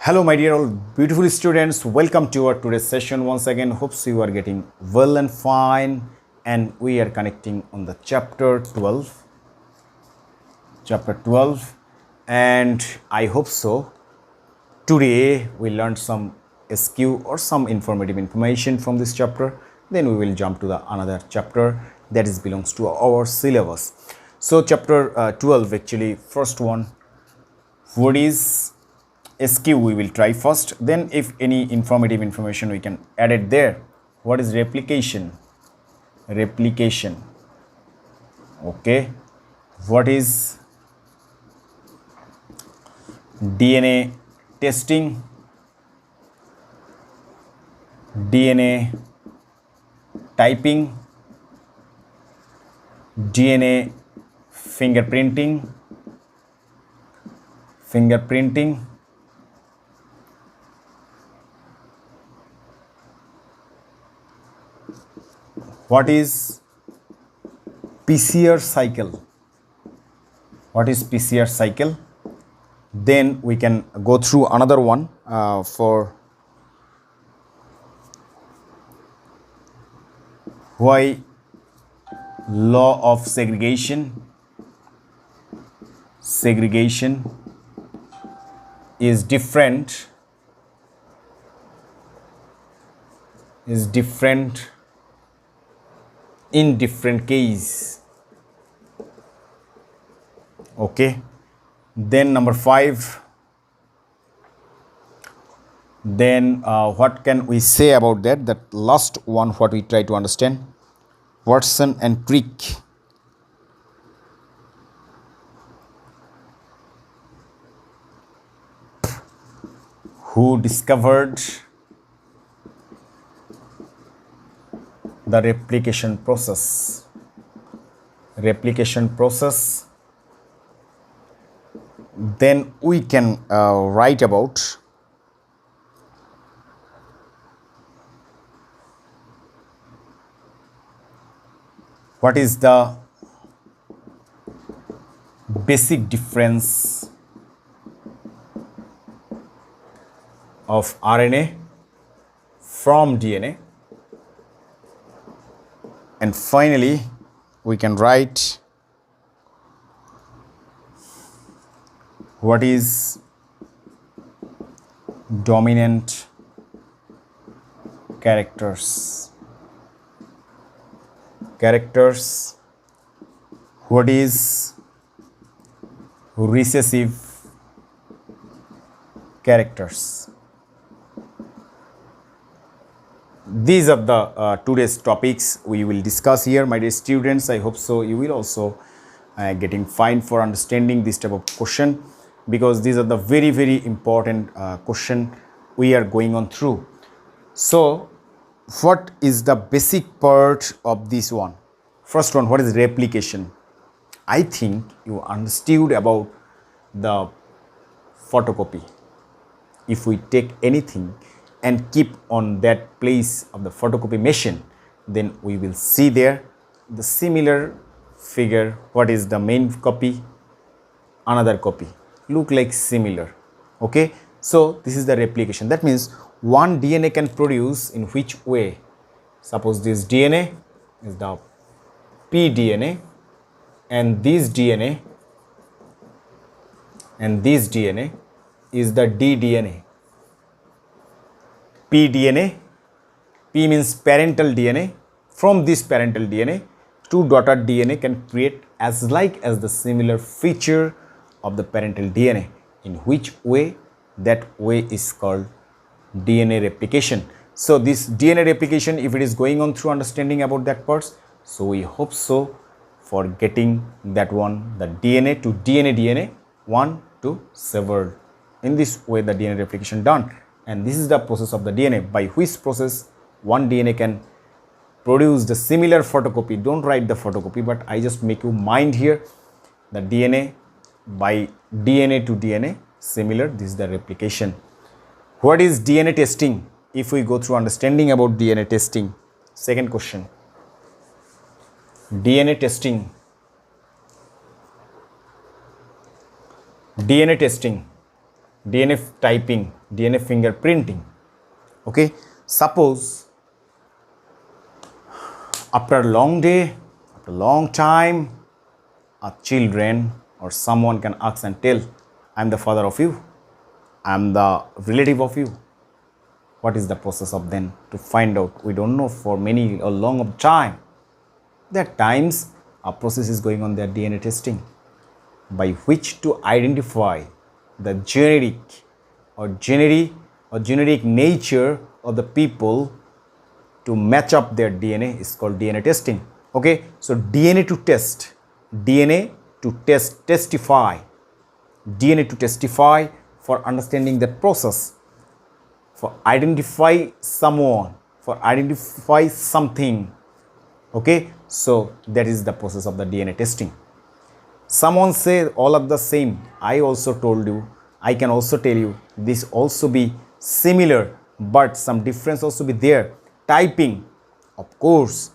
Hello, my dear all beautiful students. Welcome to our today's session once again. Hopes you are getting well and fine. And we are connecting on the chapter 12. Chapter 12. And I hope so. Today we learned some SQ or some informative information from this chapter. Then we will jump to the another chapter that is belongs to our syllabus. So chapter 12 actually first one. What is SQ we will try first, then if any informative information we can add it there. What is replication? Okay. What is DNA testing? DNA typing, DNA fingerprinting, what is PCR cycle? Then we can go through another one for why law of segregation is different in different case. Okay. Then number 5, then what can we say about that last one, what we try to understand, Watson and Crick. Who discovered the replication process? Then we can write about what is the basic difference of RNA from DNA. And finally, we can write what is dominant characters, what is recessive characters. These are the today's topics we will discuss here, my dear students. I hope so you will also getting fine for understanding this type of question, because these are the very important question we are going on through. So what is the basic part of this one? First one, what is replication? I think you understood about the photocopy. If we take anything and keep on that place of the photocopy machine, then we will see there the similar figure. What is the main copy, another copy, look like similar. Okay, so this is the replication. That means one DNA can produce in which way? Suppose this DNA is the pDNA and this DNA is the ddNA. pDNA, P means parental DNA. From this parental DNA, two daughter DNA can create as like as the similar feature of the parental DNA. In which way? That way is called DNA replication. So this DNA replication, if it is going on through understanding about that parts, so we hope so for getting that one, the DNA to DNA, one to severed. In this way the DNA replication done. And this is the process of the DNA, by which process one DNA can produce the similar photocopy. Don't write the photocopy, but I just make you mind here the DNA by DNA to DNA similar. This is the replication. What is DNA testing? If we go through understanding about DNA testing, second question, DNA testing. DNA testing. DNA typing, DNA fingerprinting. Okay, suppose after a long day, after a long time, a children or someone can ask and tell, I'm the father of you, I'm the relative of you. What is the process of then to find out? We don't know for many or long of time. There are times a process is going on their DNA testing by which to identify the genetic nature of the people to match up their DNA is called DNA testing. Okay, so DNA to test, testify, DNA to testify for understanding that process, for identify someone, for identify something. Okay, so that is the process of the DNA testing. Someone say all of the same. I also told you, I can also tell you this also be similar, but some difference also be there. Typing, of course,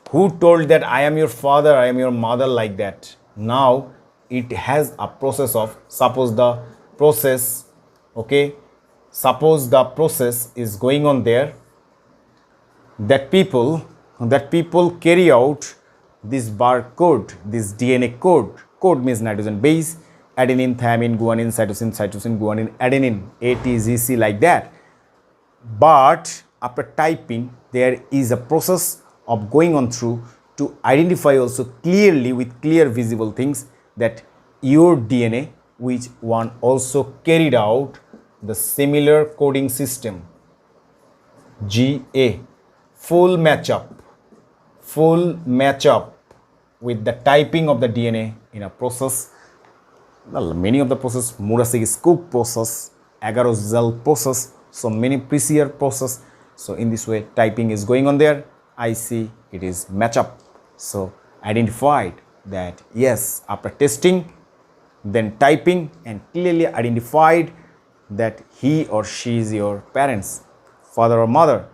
who told that I am your father, I am your mother, like that? Now it has a process of, suppose the process, okay, suppose the process is going on there, that people carry out this barcode, this DNA code. Code means nitrogen base, adenine, thymine, guanine, cytosine, guanine, adenine, ATGC, like that. But after typing, there is a process of going on through to identify also clearly with clear visible things that your DNA, which one also carried out the similar coding system, GA, full matchup with the typing of the DNA in a process. Well, many of the process, Murasaki-Cook process, agar-Zell process, so many PCR process. So in this way, typing is going on there. I see it is matchup. So identified that yes, after testing, then typing, and clearly identified that he or she is your parents, father or mother.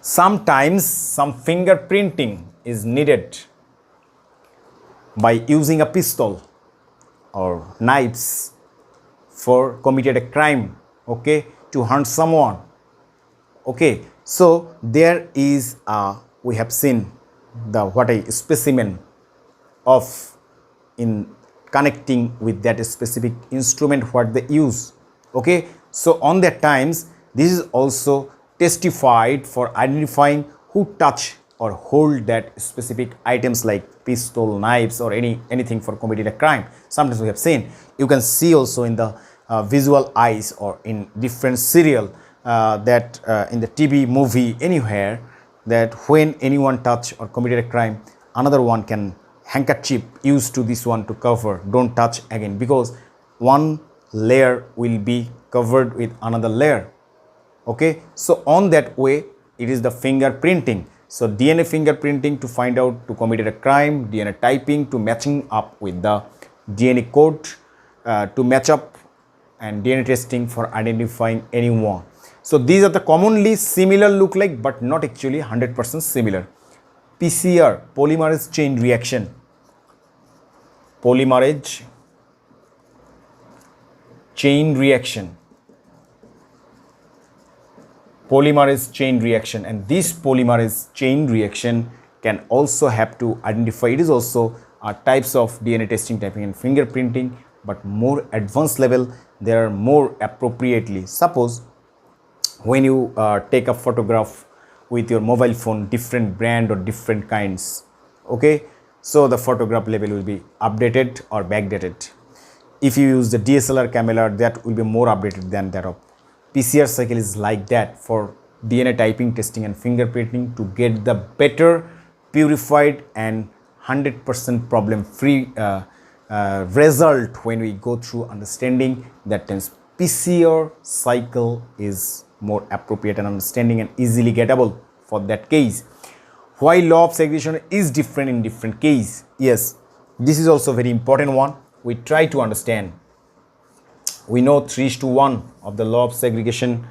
Sometimes some fingerprinting is needed by using a pistol or knives for committed a crime, okay, to hunt someone. Okay, so there is we have seen the what a specimen of in connecting with that specific instrument what they use. Okay, so on that times this is also testified for identifying who touch or hold that specific items like pistol, knives, or anything for committing a crime. Sometimes we have seen, you can see also in the visual eyes or in different serial that in the TV, movie, anywhere, that when anyone touch or committed a crime, another one can handkerchief used to this one to cover, don't touch again, because one layer will be covered with another layer. Okay, so on that way it is the fingerprinting. So DNA fingerprinting to find out to committed a crime, DNA typing to matching up with the DNA code to match up, and DNA testing for identifying anyone. So these are the commonly similar look like, but not actually 100% similar. PCR, polymerase chain reaction. Polymerase chain reaction. Polymerase chain reaction, and this polymerase chain reaction can also have to identify, it is also types of DNA testing, typing and fingerprinting, but more advanced level, there are more appropriately. Suppose when you take a photograph with your mobile phone, different brand or different kinds, okay, so the photograph level will be updated or backdated. If you use the DSLR camera, that will be more updated than that of PCR cycle. Is like that for DNA typing, testing and fingerprinting to get the better purified and 100% problem free result when we go through understanding that means PCR cycle is more appropriate and understanding and easily gettable for that case. Why law of segregation is different in different case? Yes, this is also very important one. We try to understand. We know 3:1 of the law of segregation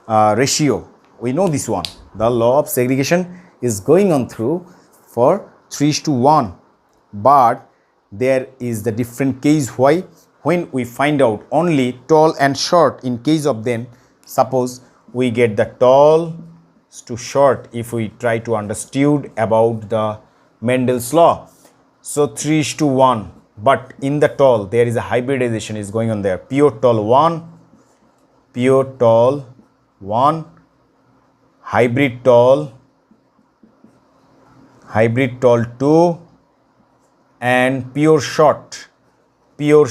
ratio. We know this one. The law of segregation is going on through for 3:1, but there is the different case. Why? when we find out only tall and short, in case of them, suppose we get the tall to short if we try to understand about the Mendel's law. So 3 is to 1, but in the tall there is a hybridization is going on there. Pure tall 1, pure tall 1, hybrid tall 2, and pure short 1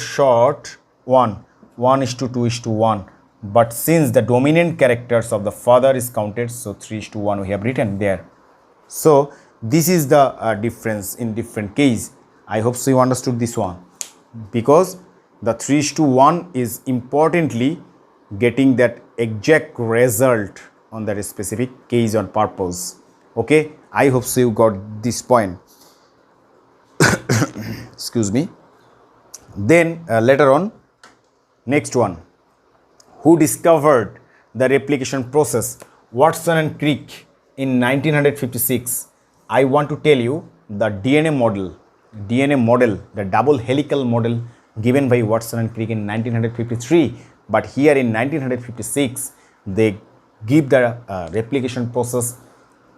is to 2 is to 1. But since the dominant characters of the father is counted, so 3 is to 1 we have written there. So this is the difference in different case. I hope so you understood this one, because the 3 is to 1 is importantly getting that exact result on that specific case on purpose. Okay, I hope so you got this point. Excuse me. Then later on, next one, who discovered the replication process? Watson and Crick in 1956. I want to tell you the DNA model, the double helical model given by Watson and Crick in 1953. But here in 1956, they give the replication process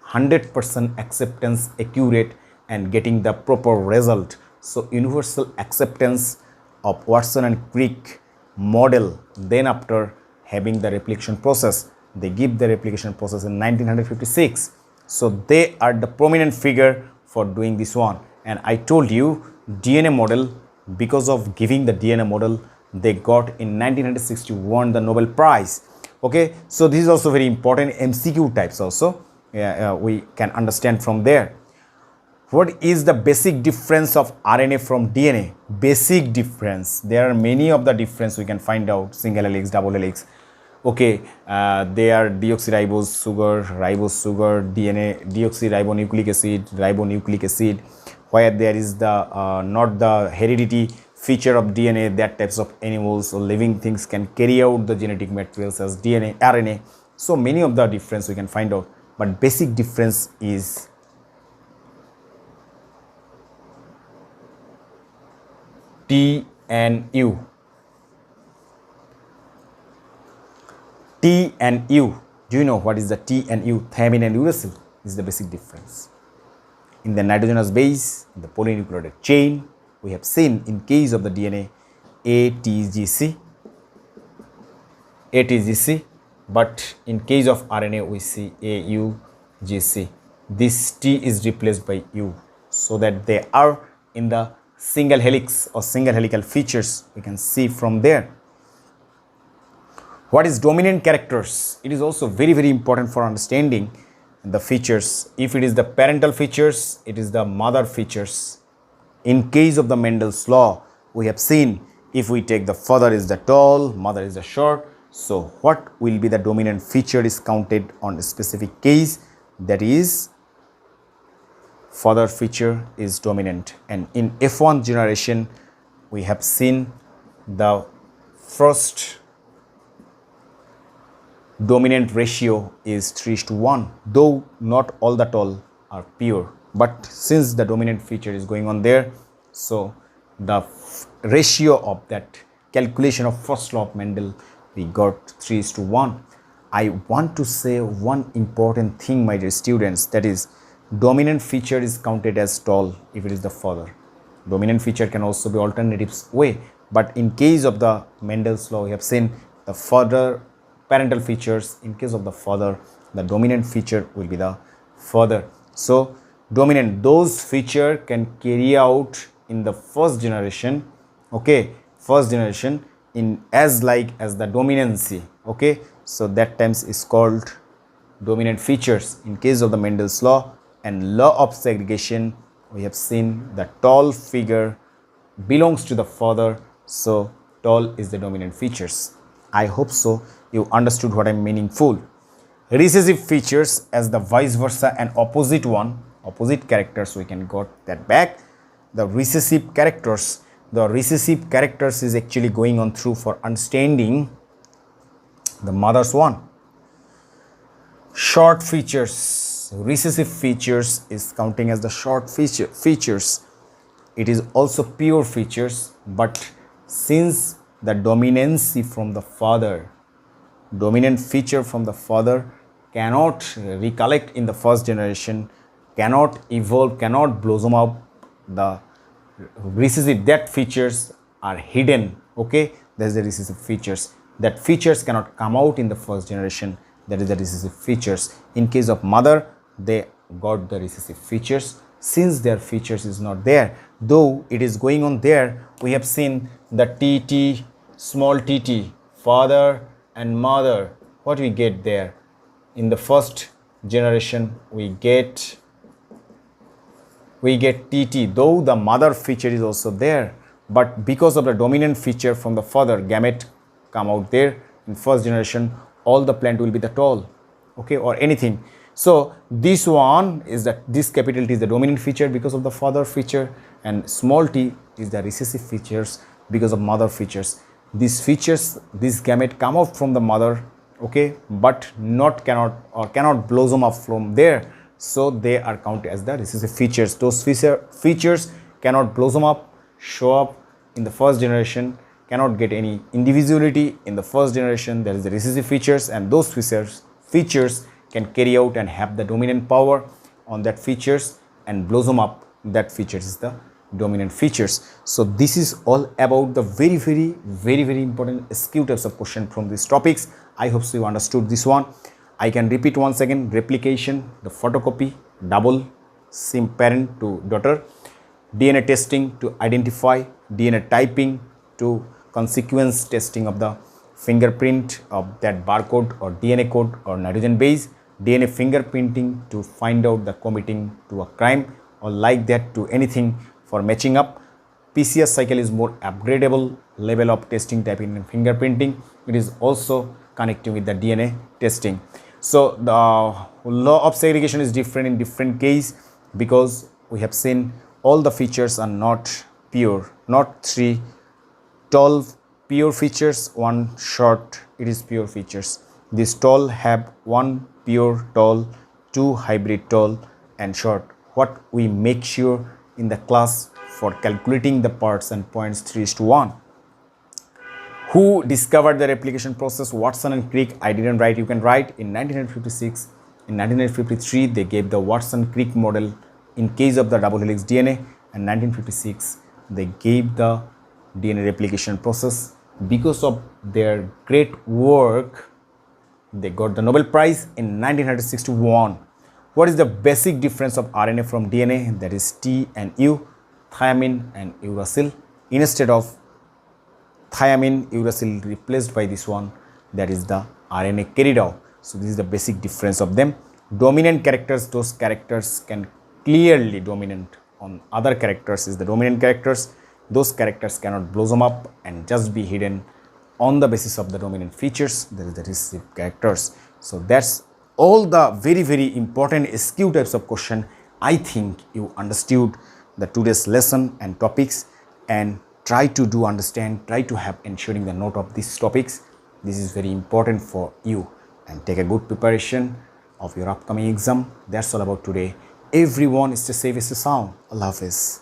100% acceptance, accurate, and getting the proper result. So universal acceptance of Watson and Crick model. Then after having the replication process, they give the replication process in 1956. So they are the prominent figure for doing this one. And I told you DNA model, because of giving the DNA model, they got in 1961 the Nobel Prize. Okay, so this is also very important MCQ types also. We can understand from there. What is the basic difference of RNA from DNA? Basic difference. There are many of the difference we can find out. Single helix, double helix. Okay, they are deoxyribose sugar, DNA, deoxyribonucleic acid, where there is the not the heredity feature of DNA, that types of animals or living things can carry out the genetic materials as DNA, RNA. So many of the difference we can find out, but basic difference is T and U. T and U. Do you know what is the T and U? Thymine and uracil is the basic difference. In the nitrogenous base, in the polynucleotide chain, we have seen in case of the DNA ATGC, but in case of RNA we see AUGC. This T is replaced by U, so that they are in the single helix or single helical features we can see from there. What is dominant characters? It is also very important for understanding the features. If it is the parental features, it is the mother features. In case of the Mendel's law, we have seen if we take the father is the tall, mother is the short. So what will be the dominant feature is counted on a specific case, that is father feature is dominant. And in F1 generation, we have seen the first dominant ratio is 3:1, though not all the tall are pure, but since the dominant feature is going on there, so the ratio of that calculation of first law of Mendel, we got 3:1. I want to say one important thing, my dear students, that is dominant feature is counted as tall if it is the father. Dominant feature can also be alternatives way, but in case of the Mendel's law, we have seen the father parental features. In case of the father, the dominant feature will be the father. So dominant, those feature can carry out in the first generation, okay, first generation in as like as the dominancy, okay, so that times is called dominant features in case of the Mendel's law. And law of segregation, we have seen the tall figure belongs to the father, so tall is the dominant features. I hope so you understood what I'm meaningful. Recessive features as the vice versa and opposite one, opposite characters, we can got that back. The recessive characters is actually going on through for understanding the mother's one. Short features, recessive features is counting as the short features. It is also pure features, but since the dominancy from the father, dominant feature from the father cannot recollect in the first generation, cannot evolve, cannot blossom up, the recessive, that features are hidden. Okay, that's the recessive features. That features cannot come out in the first generation, that is the recessive features. In case of mother, they got the recessive features. Since their features is not there, though it is going on there, we have seen the tt, small tt, father and mother. What we get there in the first generation, we get tt, though the mother feature is also there, but because of the dominant feature from the father, gamete come out there in first generation, all the plant will be the tall, okay, or anything. So this one is that this capital T is the dominant feature because of the father feature, and small t is the recessive features because of mother features. These features, this gamete come out from the mother, okay, but cannot blossom up from there, so they are counted as the recessive features. Those features cannot blossom up, show up in the first generation, cannot get any individuality in the first generation, that is the recessive features, and those features can carry out and have the dominant power on that features and blossom up, that features is the dominant features. So this is all about the very important SQ types of question from these topics. I hope so you understood this one. I can repeat once again: replication, the photocopy, double sim parent to daughter, DNA testing to identify, DNA typing to consequence testing of the fingerprint of that barcode or DNA code or nitrogen base, DNA fingerprinting to find out the committing to a crime or like that to anything for matching up. PCR cycle is more upgradable level of testing, typing and fingerprinting. It is also connecting with the DNA testing. So the law of segregation is different in different case, because we have seen all the features are not pure, not 12 pure features, one short, it is pure features. These tall have one pure tall, two hybrid tall and short. What we make sure in the class for calculating the parts and points 3:1. Who discovered the replication process? Watson and Crick. I didn't write, you can write. In 1956, in 1953 they gave the Watson-Crick model in case of the double helix DNA, and 1956 they gave the DNA replication process. Because of their great work, they got the Nobel Prize in 1961. What is the basic difference of RNA from DNA? That is T and U, thymine and uracil. Instead of thymine, uracil replaced by this one, that is the RNA carried out. So this is the basic difference of them. Dominant characters, those characters can clearly dominant on other characters is the dominant characters. Those characters cannot blossom up and just be hidden on the basis of the dominant features, that is the recessive characters. So that's all the very important SQ types of question. I think you understood the today's lesson and topics, and try to do understand, try to have ensuring the note of these topics. This is very important for you, and take a good preparation of your upcoming exam. That's all about today. Everyone stay safe, stay sound. Allah Hafiz.